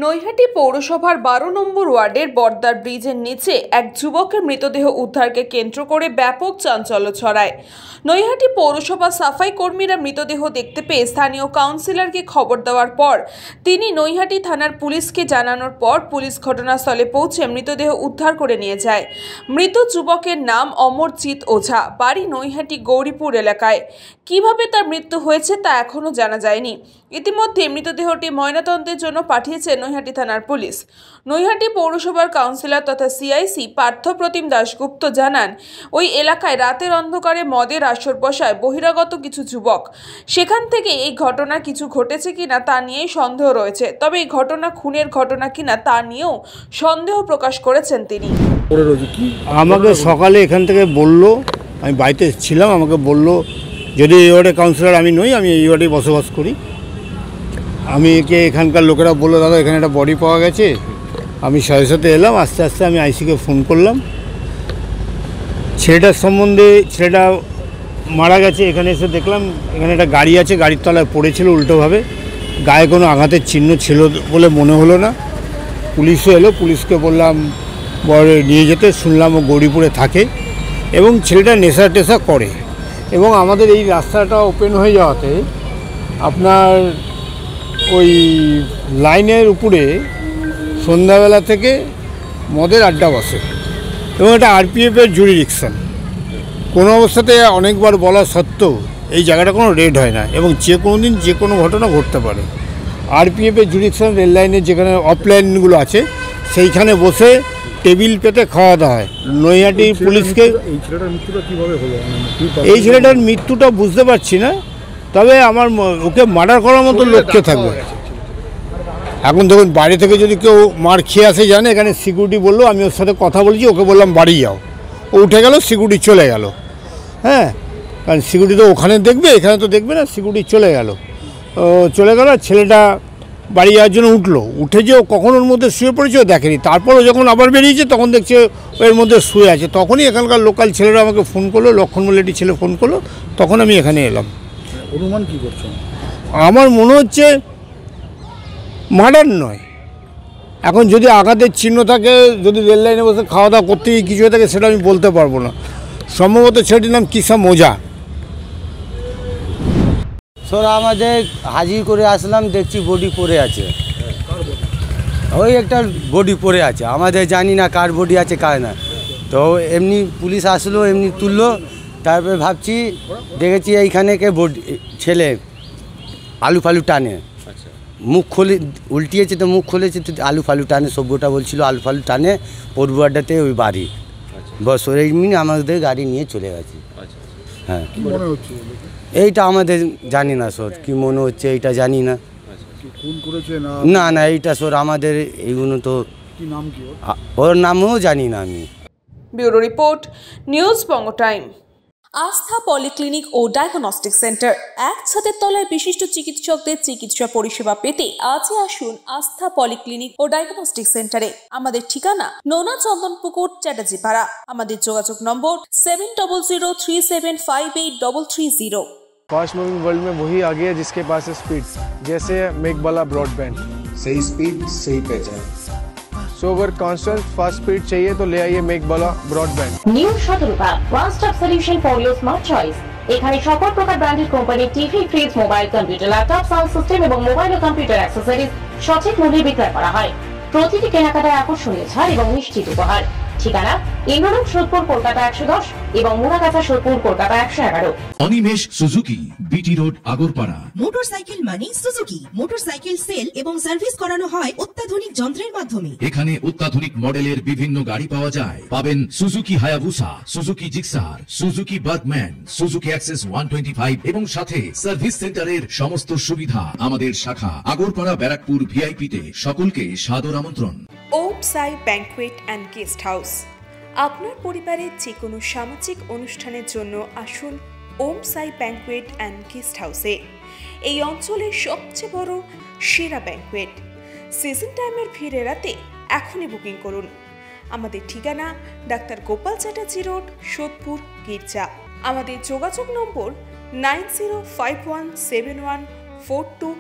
নৈহাটি পৌরসভার 12 নম্বর ওয়ার্ডের বর্দার ব্রিজের নিচে এক যুবকের মৃতদেহ উদ্ধারকে কেন্দ্র করে ব্যাপক চাঞ্চল্য ছড়ায়। নৈহাটি পৌরসভা সাফাই কর্মীরা মৃতদেহ দেখতে পেয়ে স্থানীয় কাউন্সিলরকে খবর দেওয়ার পর তিনি নৈহাটি থানার পুলিশকে জানানোর পর পুলিশ ঘটনাস্থলে পৌঁছে মৃতদেহ উদ্ধার করে নিয়ে যায়। মৃত যুবকের নাম অমরজিৎ ওঝা, বাড়ি নৈহাটি গৌরীপুর এলাকায়। কিভাবে তার মৃত্যু হয়েছে তা এখনো জানা যায়নি। ইতিমধ্যে মৃতদেহটি ময়নাতদন্তের জন্য পাঠিয়েছে নৈহাটি থানার পুলিশ। নৈহাটি পৌরসভার কাউন্সিলর তথা সিআইসি পার্থপ্রতিম দাশগুপ্ত জানান, ওই এলাকায় রাতের অন্ধকারে মদের আসর বসায় বহিরাগত কিছু যুবক। সেখান থেকে এই ঘটনা কিছু ঘটেছে কিনা তা নিয়েই সন্দেহ রয়েছে। তবে এই ঘটনা খুনের ঘটনা কিনা তা নিয়েও সন্দেহ প্রকাশ করেছেন তিনি। আমাকে সকালে এখান থেকে বললো, আমি বাড়িতে ছিলাম, আমাকে বললো যদি এই ওয়ার্ডে কাউন্সিলর আমি নই, আমি এই ওয়ার্ডেই বসবাস করি। আমি এখানকার লোকেরা বললো দাদা এখানে একটা বডি পাওয়া গেছে। আমি সাথে সাথে এলাম, আস্তে আস্তে আমি আইসিকে ফোন করলাম। ছেলেটার সম্বন্ধে, ছেলেটা মারা গেছে। এখানে এসে দেখলাম এখানে একটা গাড়ি আছে, গাড়ির তলায় পড়েছিল উল্টোভাবে। গায়ে কোনো আঘাতের চিহ্ন ছিল বলে মনে হলো না। পুলিশও এলো, পুলিশকে বললাম বড় নিয়ে যেতে। শুনলাম ও গৌরীপুরে থাকে এবং ছেলেটা নেশা টেশা করে। এবং আমাদের এই রাস্তাটা ওপেন হয়ে যাওয়াতে আপনার ওই লাইনের উপরে সন্ধ্যাবেলা থেকে মদের আড্ডা বসে এবং এটা আরপিএফের জুরিডিকশন। কোনো অবস্থাতে অনেকবার বলা সত্ত্বেও এই জায়গাটা কোনো রেড হয় না এবং যে কোনো দিন যে কোনো ঘটনা ঘটতে পারে। আরপিএফের জুরিডিকশন রেল লাইনের যেখানে অফলাইনগুলো আছে সেইখানে বসে টেবিল পেতে খাওয়া দাওয়া হয়। নৈহাটি পুলিশকে এই ছেলেটার মৃত্যুটা বুঝতে পারছি না, তবে আমার ওকে মার্ডার করার মতো লক্ষ্য থাকবে। এখন দেখুন বাড়ি থেকে যদি কেউ মার খেয়ে আসে জানে, এখানে সিকিউরিটি বললো, আমি ওর সাথে কথা বলেছি, ওকে বললাম বাড়ি যাও, ও উঠে গেল, সিকিউরিটি চলে গেল। হ্যাঁ, কারণ সিকিউরিটি তো ওখানে দেখবে, এখানে তো দেখবে না। সিকিউরিটি চলে গেল, ছেলেটা বাড়ি যাওয়ার জন্য উঠলো, উঠে যে ও কখন ওর মধ্যে শুয়ে পড়েছে ও দেখেনি। তারপরও যখন আবার বেরিয়েছে তখন দেখছে ওর মধ্যে শুয়ে আছে। তখনই এখানকার লোকাল ছেলেরা আমাকে ফোন করলো, লক্ষণ বলে একটি ছেলে ফোন করলো, তখন আমি এখানে এলাম। অনুমান কী করছেন? আমার মনে হচ্ছে মার্ডার নয়। এখন যদি আঘাতের চিহ্ন থাকে, যদি রেল লাইনে বসে খাওয়া দাওয়া করতে গিয়ে কিছু হয়ে থাকে, সেটা আমি বলতে পারবো না। সম্ভবত ছেলেটির নাম কিসাম ওঝা। স্যার আমাদের হাজির করে আসলাম, দেখছি বডি পড়ে আছে। ওই একটা বডি পড়ে আছে, আমাদের জানি না কার বডি আছে কার না। তো এমনি পুলিশ আসলো, এমনি তুললো। তারপরে ভাবছি দেখেছি এইখানে কে বডি, ছেলে আলু ফালু টানে, মুখ খুলে উল্টিয়েছে, তো মুখ খুলেছে, তো আলু ফালু টানে, সভ্যটা বলছিল আলু ফালু টানে পড়ুয়াটাতে ওই বাড়ি। বস ওই এমনি আমাদের গাড়ি নিয়ে চলে গেছে। হ্যাঁ, এইটা আমাদের জানি না স্যার, কি মনে হচ্ছে এইটা জানি না। না না এইটা স্যার আমাদের এইগুলো তো ওর নামও জানি না আমি। ব্যুরো রিপোর্ট, নিউজ বঙ্গ টাইম। আস্থা পলিক্লিনিক ও ডায়াগনস্টিক সেন্টার, এক ছাদের তলায় বিশিষ্ট চিকিৎসকদের চিকিৎসা পরিষেবা পেতে আজই আসুন আস্থা পলিক্লিনিক ও ডায়াগনস্টিক সেন্টারে। আমাদের ঠিকানা নোনা চন্দনপুকুর, চ্যাটার্জিপাড়া। আমাদের যোগাযোগ নম্বর 7003758330। फास्ट मूविंग वर्ल्ड में वही आ गया जिसके पास है स्पीड, जैसे मेघबाला ब्रॉडबैंड। सही स्पीड सही पहचान। सो अगर कांस्टेंट फास्ट स्पीड चाहिए तो ले आइए Meghbala broadband. New Shatarupa one stop solution for your smart choice. এখানে সকল প্রকার ব্র্যান্ডেড কোম্পানির TV, fridge, mobile, computer, laptop, sound system এবং মোবাইল ও কম্পিউটার অ্যাক্সেসরিজ সঠিক মূল্যে বিক্রয় করা হয়। প্রতিটি কেনাকাটায় আকর্ষণীয় ছাড় এবং নিশ্চিত উপহার। ঠিকানা ইন্দ্রনগর, সোদপুর, কলকাতা 110 এবং Murakacha, Sodepur, Kolkata 111। Animesh Suzuki, BT road, Agarpara. Motorcycle মানে সুজুকি। মোটরসাইকেল সেল এবং সার্ভিস করানো হয় অত্যাধুনিক যন্ত্রের মাধ্যমে। এখানে অত্যাধুনিক মডেলের বিভিন্ন গাড়ি পাওয়া যায়। পাবেন Suzuki Hayabusa, Suzuki Gixxer, Suzuki Bergman, Suzuki access 125 এবং সাথে সার্ভিস সেন্টারের সমস্ত সুবিধা। আমাদের শাখা আগরপাড়া, ব্যারাকপুর ভিআইপি তে। সকলকে সাদর আমন্ত্রণ। ওম সাই ব্যাংকুয়েট অ্যান্ড গেস্ট হাউস। আপনার পরিবারের যে কোনো সামাজিক অনুষ্ঠানের জন্য আসুন ওম সাই ব্যাংকুয়েট অ্যান্ড গেস্ট হাউসে। এই অঞ্চলের সবচেয়ে বড় সেরা ব্যাংকুয়েট। সিজন টাইমের ভিড় এড়াতে এখনই বুকিং করুন। আমাদের ঠিকানা ডাক্তার গোপাল চ্যাটার্জি রোড, সোদপুর, গির্জা। আমাদের যোগাযোগ নম্বর 90517142